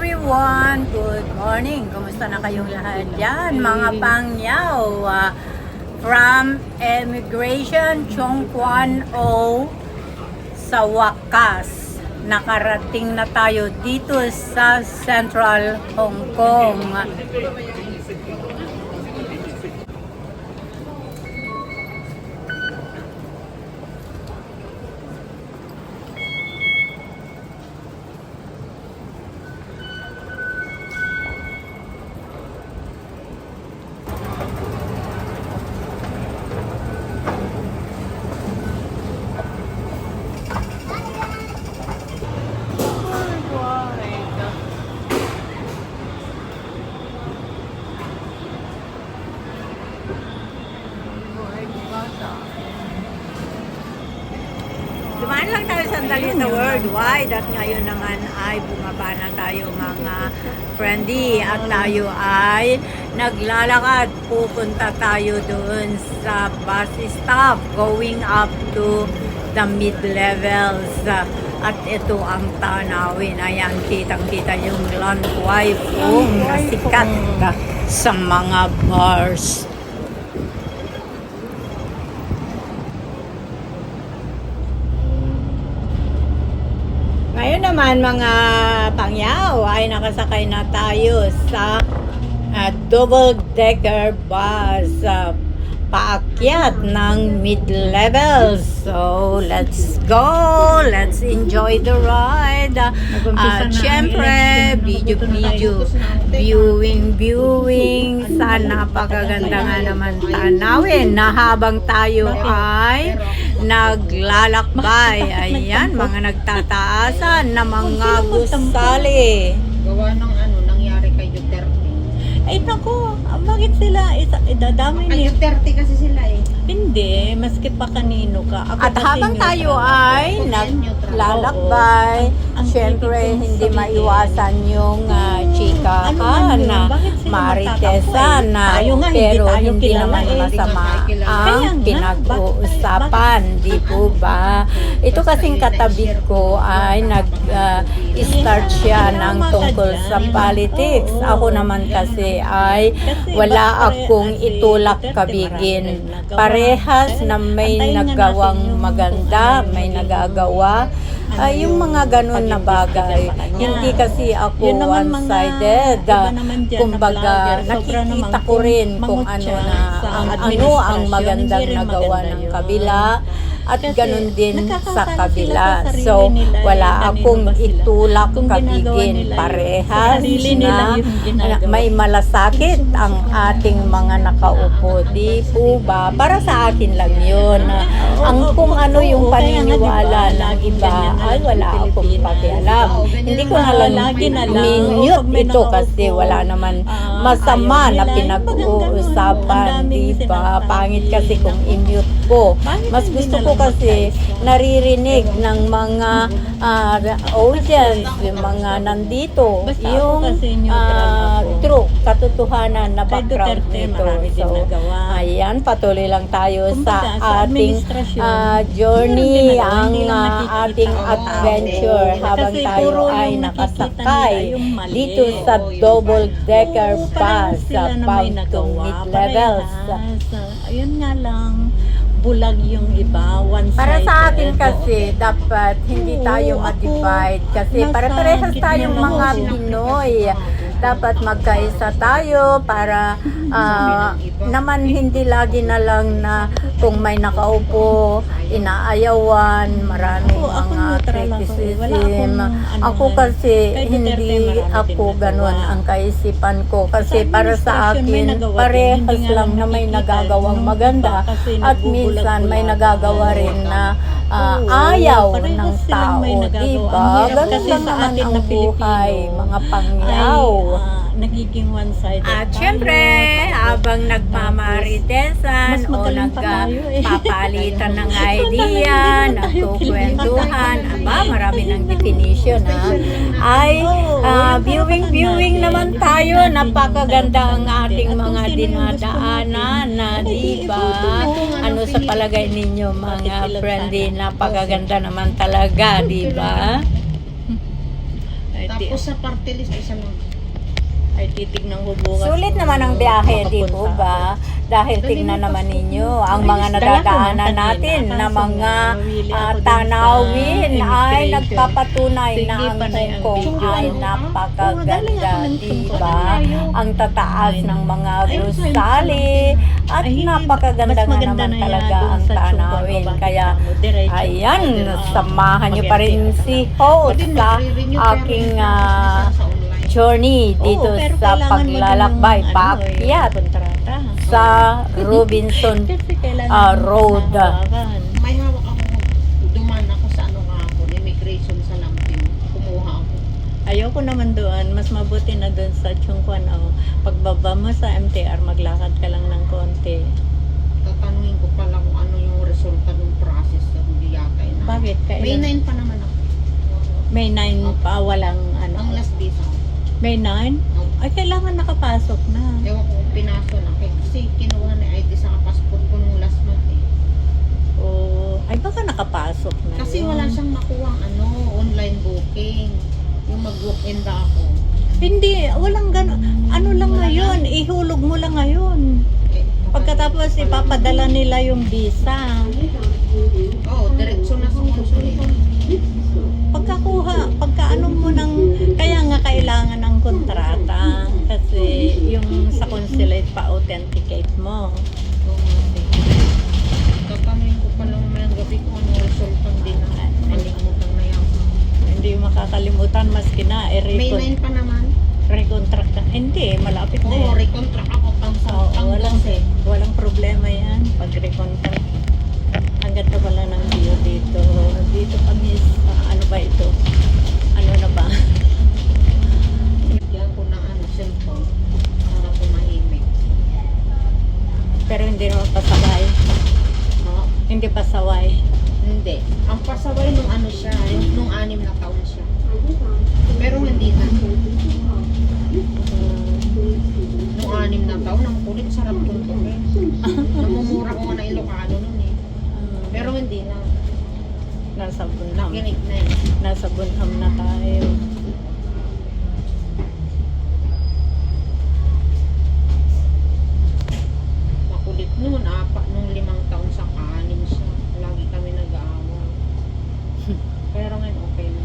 everyone! Good morning! Kumusta na kayong lahat dyan? Mga pangyaw from Immigration Chongquan O, sa wakas nakarating na tayo dito sa Central Hong Kong. Dumaan lang tayo sandali sa Worldwide at ngayon naman ay bumaba na tayo mga friendly at tayo ay naglalakad. Pupunta tayo doon sa bus stop going up to the mid-levels. At ito ang tanawin. Ayan, kitang-kita yung Lan Kwai Fong na sikat sa mga bars. Ngayon naman mga pangyaw ay nakasakay na tayo sa double-decker bus paakyat ng mid-levels. So, let's go! Let's enjoy the ride! Siyempre, video, viewing sa napakaganda nga naman tanawin na habang tayo ay naglalakbay. Ayan, mga nagtataasan na mga gusali. Gawa ng nangyari kay Duterte. Ay naku, bakit sila idadamay Ay, niyo? Duterte kasi sila eh. Hindi, maski pa kanino ka. At kasi habang tayo ay naglalakbay, syempre hindi maiwasan yung chikahan na maritesan na pero hindi naman masama ang pinag-uusapan, di po ba? Ito kasing katabi ko ay nag-start siya ng tungkol sa politics. Ako naman kasi ay wala akong itulak kabigin. Parehas na may naggawang maganda, may nagagawa. Yung mga ganun na bagay. Hindi kasi ako one-sided. Kumbaga, nakikita ko rin kung ano ang magandang nagawa ng kabila. At ganun din sa kabila. So, wala akong itulak kabigin. Parehas na may malasakit ang ating mga nakaupo. Di po ba? Para sa akin lang yun. Ang kung ano yung paniniwala ng iba ay wala akong pakialam. Hindi ko na lang minute ito kasi wala naman masama na pinag-uusapan. Di ba? Pangit kasi kung i-mute ko. Mas gusto ko kasi naririnig ng mga audience, yung mga nandito, yung true, katotohanan na background nito. So, ayan, patuloy lang tayo sa ating journey, ang ating adventure habang tayo ay nakasakay dito sa double-decker bus bound to mid-levels. Ayun nga lang, bulag yung iba, one-sided. Para sa akin kasi, dapat hindi tayo ma-divide kasi pare-parehas tayong mga Pinoy. Dapat magkaisa tayo para naman hindi lagi na lang na kung may nakaupo, inaayawan, maraming mga criticism. Ako kasi hindi ako ganun ang kaisipan ko kasi para sa akin parehas lang na may nagagawang maganda at minsan may nagagawa rin na ayaw ng tao, diba? Ganun lang naman ang buhay, mga pangyaw. Nagiging one-sided. At syempre, habang nagmamaritesan o nagpapalitan ng idea, nagkukwentuhan, marami ng definition ay viewing naman tayo. Napakaganda ang ating mga dinadaanan na, diba? Ano sa palagay ninyo mga friendly? Napakaganda naman talaga, diba? Tapos sa party list, isa lang. Ay, titignan ko bukas. Sulit kung naman ang biyahe, di makapunta po ako. ba? Dahil Dali tingnan mo, naman Pasko. ninyo, ang Ay, mga dala ko nadadaanan man natin kanina, na kaso mga namili ako dun sa tanawin ay immigration. nagpapatunay Sige, na ang panay Hong ang Kong video. ay Oo, dali napakaganda, nga ng di Hong Kong. ba? Ang tataas Ay, ng mga ay, gusali at Ay, hindi, napakaganda mas nga maganda naman na yan talaga dun ang sa Chungkong, tanawin. bakit Kaya mo, diretso. ayan, Ah, samahan niyo pa rin mag-MTR si ka host Din, sa nagre-renew, pero aking yung process nila sa online. journey dito Oo, pero sa kailangan mo din yung, paglalakbay, ano, paakyat yung kontrata. sa Robinson Kasi kailangan Road. mahawakan. May hawak ako, duman ako sa ano nga ako, immigration sa Lampin. Kumuha ako. Ayoko naman doon. Mas mabuti na doon sa Chungkwan. Oh. Pagbaba mo sa MTR, maglakad ka lang ng konti. Tatanungin ko pala kung ano yung resulta ng process na hindi yata ina. Bakit? May Kailan? 9 pa naman ako. May 9 pa, walang Ang ano. last visa. May 9? Ay, kailangan nakapasok na. Ewan ko kung pinaso na. Kasi kinuha na ID sa passport ko nung last month eh. Oh, ay, baka nakapasok na. Kasi yun. wala siyang makuwang ano, online booking. Yung mag-walk-in ba ako. Hindi, walang gano'n. Ano lang Wala ngayon, ihulog mo lang ngayon. Eh, Pagkatapos ipapadala nila yung visa. Oo, diretso na sa consulate. Pagkaano mo ng, kaya nga kailangan ng kontrata. Kasi yung sa consulate pa-authenticate mo. Tatanungin ko pa lang mamayang gabi kung ano resulta din na nalimutan na yan. Hindi makakalimutan maski na, May 9 pa naman. recontract ka. Hindi, malapit na Oo, yan. recontract ako Oo, pang walang, 12. walang problema yan pag recontract. Ang ganda pala ng view dito. Dito kami sa, ano ba ito? Ano na ba? Bigyan ko ng ano, cellphone para tumahimik. Pero hindi naman pasaway. No? Hindi pasaway. Hindi. Ang pasaway nung ano siya, yung nung 6 na taon siya. Pero hindi na. Nung 6 na taon, ang kulit sarap tuntukin. Namumura ko nga na Ilocano nun eh. Pero hindi na. Nasa Bunham. Nakinig na eh. Nasa Bunham na tayo. Makulit nun, nung 5 taon sa 6 siya. Lagi kami nag-aaway. Pero ngayon okay na.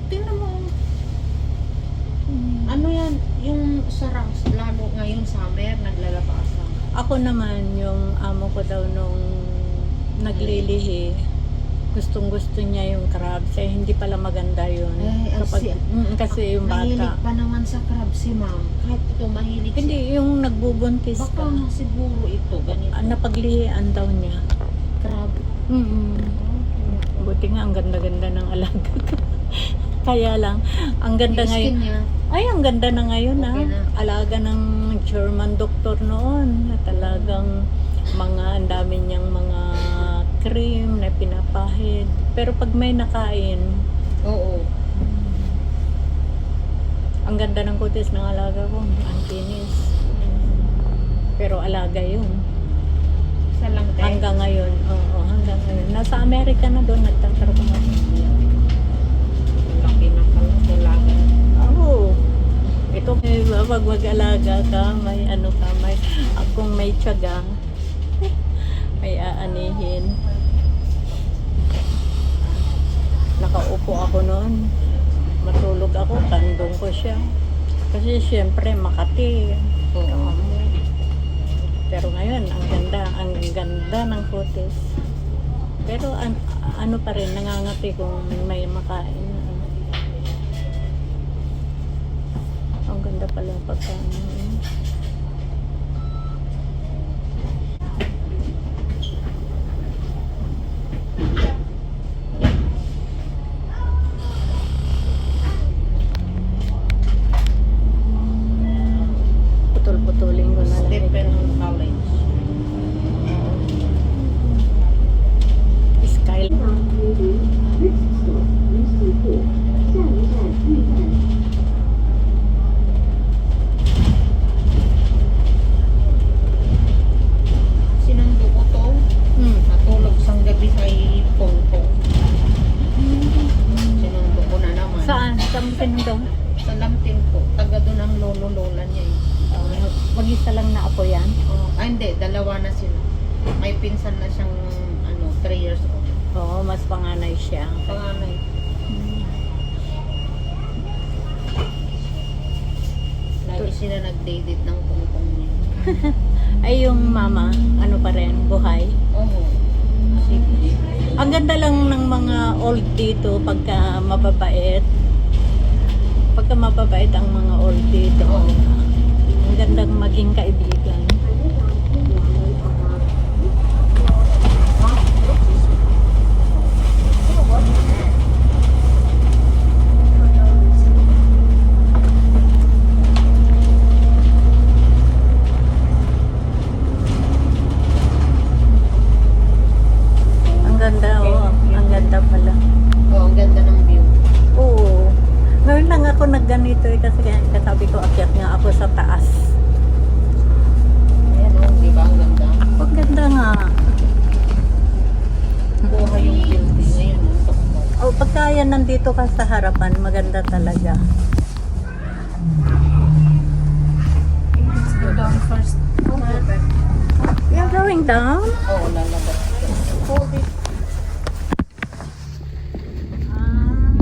Tingnan mo. Ano yan? Yung sarang, lalo ngayon summer, naglalabasan. Ako naman, yung amo ko daw nung naglilihi, gustong gusto niya yung crabs. Eh, hindi pala maganda yun. Kasi yung Mahilig bata. pa naman sa crab si ma'am. Kahit ito mahilig Hindi, yung nagbubuntis Baka ka. nga siguro ito, ganito. Napaglihian daw niya. Crab. Buti nga, ang ganda-ganda ng alaga ko. Kaya lang, ang ganda Yung ngayon. skin niya. Ay, ang ganda na ngayon Okay na. Alaga ng German doktor noon. Na talagang ang dami niyang mga cream na pinapahid. Pero pag may nakain, Oo. ang ganda ng kutis ng alaga ko. Ang kinis. Pero alaga yun. Isa lang tayo. Hanggang ngayon. Oo, hanggang ngayon. Nasa Amerika na doon nagtatrabaho. Laki na pala talaga. Oo. Ito, pag mag-alaga ka, may ano ka, kung may tiyaga, may aanihin. Nakaupo ako noon. Matulog ako, kandong ko siya. Kasi siyempre, Makati. Oo. Pero ngayon, ang ganda ng kutis. Pero ano pa rin, nangangati kung may makain. Ang ganda pala pagka putol-putulin ko na lang. Stephen College. Skyline. Sino daw? Sa Lamtin po. Taga doon ang lolo-lola niya eh. Mag-isa lang na apo yan? Hindi. Dalawa na sila. May pinsan na siyang 3 years old. Oo, mas panganay siya. Panganay. Lagi sila nag-date ng pungpong niya. Ay, yung mama, ano pa rin, buhay. Oo. Sige. Ang ganda lang ng mga old dito pagka mababait. Pagka mababait ang mga old dito. Oo. Ang gandang maging kaibigan. Ang ganda, oh. Ang ganda pala. Oo, ang ganda ng view. Oo. Ngayon lang ako nagganito eh, kasi kasabi ko akyat nga ako sa taas. Ayan o, di ba ang ganda? Ang ganda nga. Buhay yung building ngayon. Ang tuktok. O pagka yan nandito ka sa harapan, maganda talaga. Let's go down first. You're going down? Oo, lalabas. Hold it.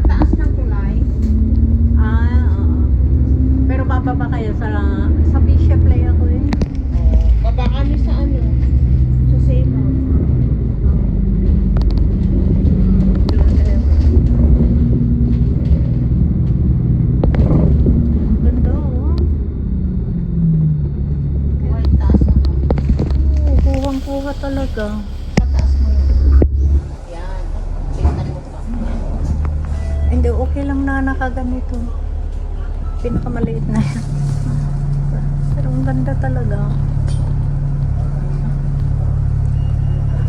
Taas ng tulay. Oo. Pero bababa kayo sa Bishop Play ako eh. Baba kami sa sa same house. Ganda oh. Buhay taas na. Oo, kuhang-kuha talaga. Pataas mo yun. Yan. Tingnan mo pa. Hindi, okay lang na nakaganito. Pinakamaliit na yan. Pero ang ganda talaga.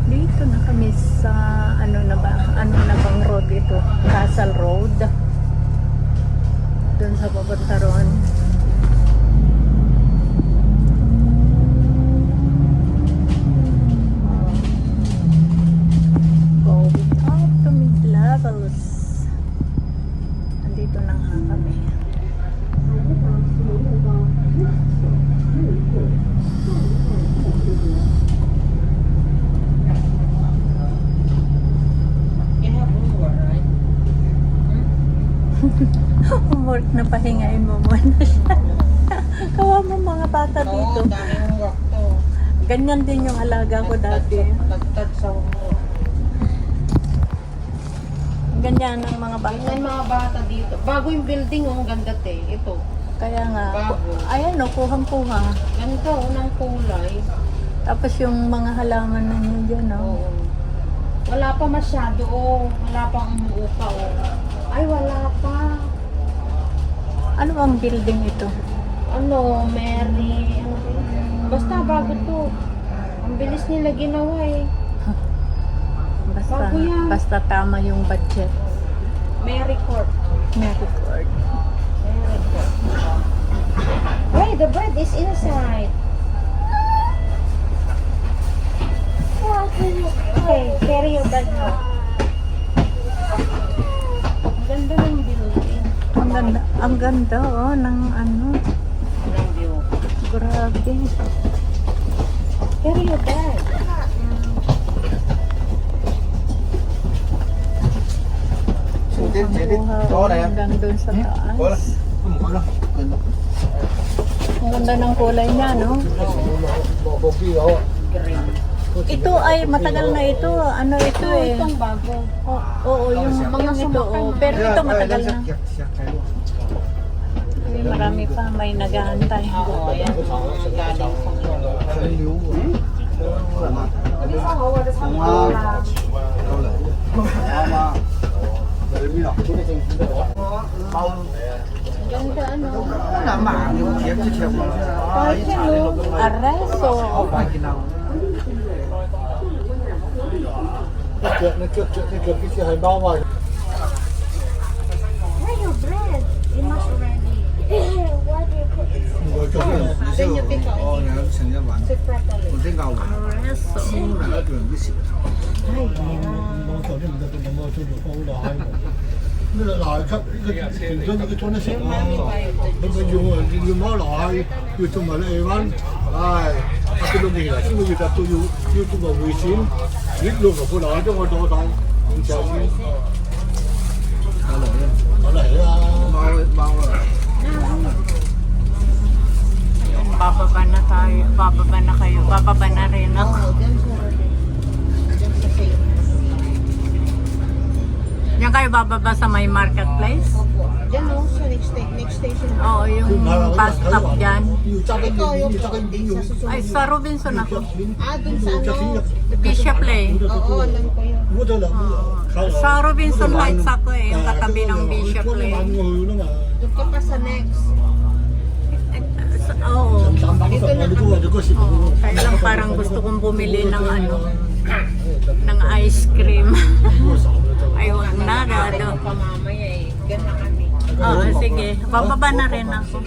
Dito na kami sa ano na bang road ito? Castle Road. Doon sa papunta roon. Going up to mid-levels. Andito na nga kami. You have homework, right? Homework na pahingain mo muna siya. Kawa mo mga bata dito. Oo, dami homework to. Ganyan din yung alaga ko dati. Nagtad sa homework. Ganyan ang mga bata. Tingnan mga bata dito. Bago yung building, ang ganda te. Ito. Kaya nga, Bago. ayan o, kuhang-kuha. Ganda, unang kulay. Tapos yung mga halaman na yun dyan o. Oo. Wala pa masyado, Wala pang umuupa, Ay, wala pa. Ano ang building ito? Mary, Basta bago to. Ang bilis nila ginawa eh. Basta, Bago yan. basta tama yung budget. Mary Court. Mary Court. Mary Court. Hey, the bird is inside. Okay, carry your bag now. Ang ganda ng building. Ang ganda oh, ng ano. Ng view. Grabe. Carry your bag. Hanggang doon sa taas. Ang ganda ng kulay niya, no? Green. Ito ay matagal na ito. Ano ito eh? Itong bago. Oo, yung mga ito. Oh. Pero ito matagal na. Ay, marami pa. May nag-aantay. Oo, yan. Galing sa ganda Areso. Where your bread? You must already. Then you pick up. Sit properly. Areso. 那个哪看一个顶着那个装的什么？那个用毛来，又做埋咧灣，唉，我見到未來先會就都要做個回旋，越路個本來都我多大，唔知先。我嚟啦，貓啊！ Bababa na tayo. Bababa na kayo. Bababa na rin ako. Diyan sa safe. Yan kayo bababa sa may marketplace? Opo. Diyan no, sa next station. Oo, yung bus stop dyan. Ikaw yung hindi sa susunod. Ay, sa Robinson ako. Dun sa ano? Bishop Lane. Oo, alam ko yun. Sa Robinson Heights ako eh, yung katabi ng Bishop Lane. Doon ka pa sa next. Oo. Oo. Kaya lang parang gusto kong bumili ng ng ice cream. Ay, wag na, Dado. Pamamaya eh. Ganda kami. Oo, sige. Bababa na rin ako.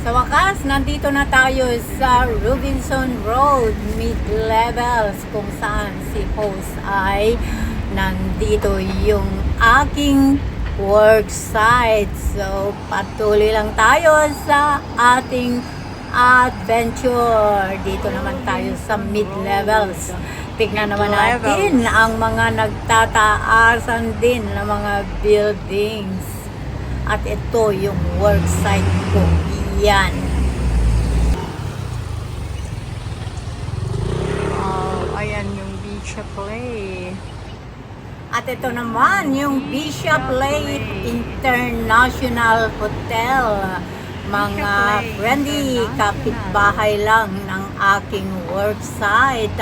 Sa wakas, nandito na tayo sa Robinson Road, mid-levels, kung saan si host ay nandito yung aking work site. So, patuloy lang tayo sa ating adventure. Dito naman tayo sa mid-levels. Tignan naman natin ang mga nagtataasan din ng mga buildings. At ito yung work site ko. Yan. Oh, ayan yung Bishop Lane. At ito naman yung Bishop Lane International Hotel. Mga friendly, kapitbahay lang ng aking work site.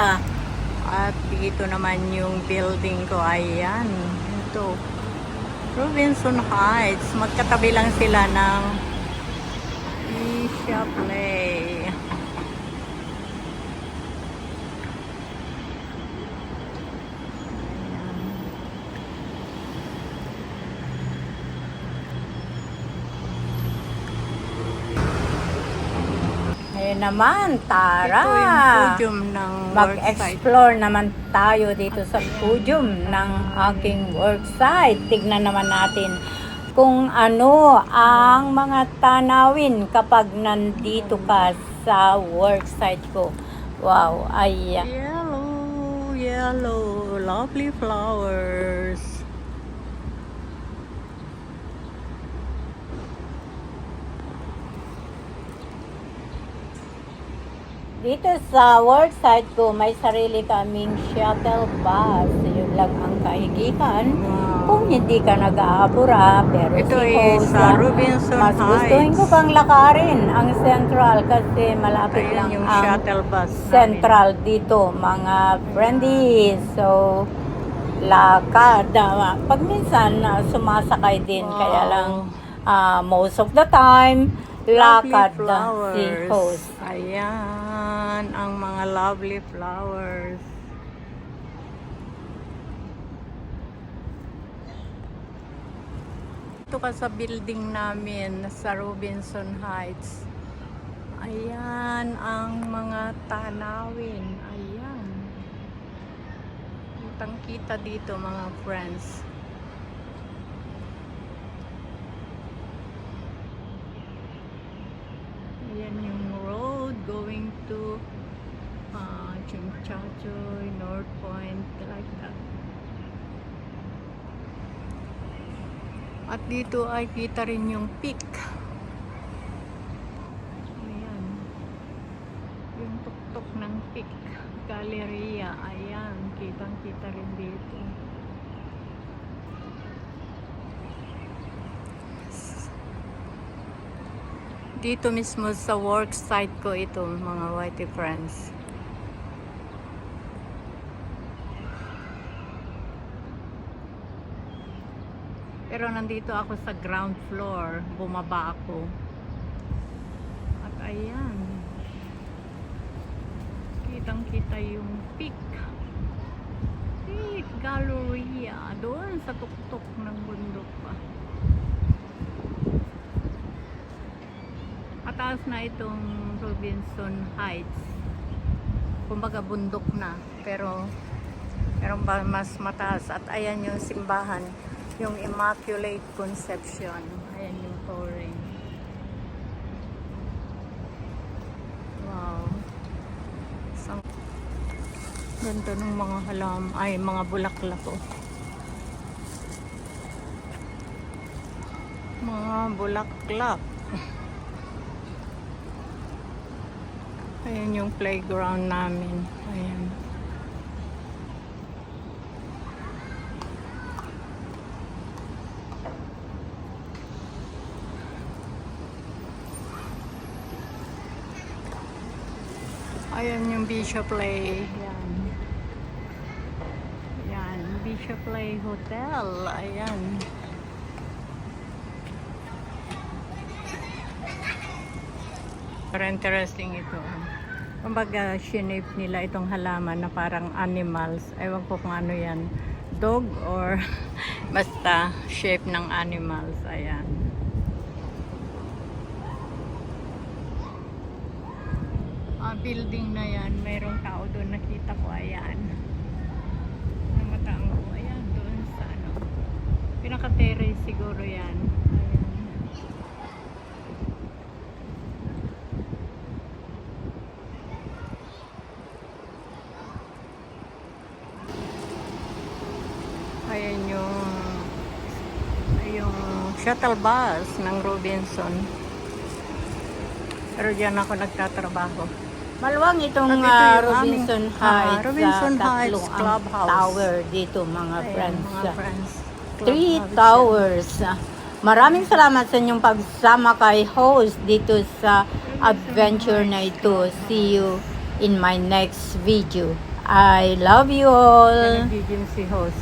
At dito naman yung building ko. Ayan. Ito. Robinson Heights. Magkatabi lang sila ng Bishop Lane. Ayan naman, tara! Ito yung podium ng Mag-explore naman tayo dito sa podium ng aking worksite. Tignan naman natin kung ano ang mga tanawin kapag nandito ka sa worksite ko. Wow, ay yellow, lovely flowers. Dito sa worksite ko, may sarili kaming shuttle bus. Yun lang ang kahigitan. Kung hindi ka nag-aapura, pero Ito si is host, sa Robinson mas gustuhin ko Heights. pang lakarin ang Central kasi malapit Ayan lang yung ang shuttle bus Central dito, mga friendly. So, lakad. Pag minsan, sumasakay din. Wow. Kaya lang, most of the time, lakad Lovely na si flowers. host. Ayan, ang mga lovely flowers. Ito ka sa building namin sa Robinson Heights. Ayan ang mga tanawin. Ayan. Kitang kita dito mga friends. Ayan yung road going to Chimchachoy, North Point, like that. At dito ay kita rin yung peak. Ayan. Yung tuktok ng peak. Peak Galleria. Ayan, kitang-kita rin dito. Dito mismo sa work site ko ito, mga whitey friends. Pero nandito ako sa ground floor, bumaba ako. At ayan, kitang-kita yung peak. Peak Galleria, doon sa tuktok ng bundok pa. Mataas na itong Robinson Heights. Kumbaga bundok na, pero meron pa mas mataas. At ayan yung simbahan, yung Immaculate Conception. Ayan yung pouring. Wow. Ganda ng mga mga bulaklak ko. Mga bulaklak. Ayan yung playground namin. Ayan. Ayan yung Bishop Lay. Ayan. Ayan, Bishop Lay Hotel. Ayan. Pero interesting ito. Kumbaga, shinape nila itong halaman na parang animals. Ewan ko kung ano yan. Dog or basta shape ng animals. Ayan. Building na yan. Mayroong tao doon. Nakita ko. Ayan. Namataan ko. Ayan. Doon sa ano. Pinaka-terrace siguro yan. Ayan yung shuttle bus ng Robinson. Pero diyan ako nagtatrabaho. Maluwang itong At ito yung Robinson aming, Heights, Robinson tatlo Heights ang Clubhouse. tower dito mga Ayan, friends. mga friends. 3 towers. Maraming salamat sa inyong pagsama kay host dito sa adventure na ito. See you in my next video. I love you all. Nag-video si host.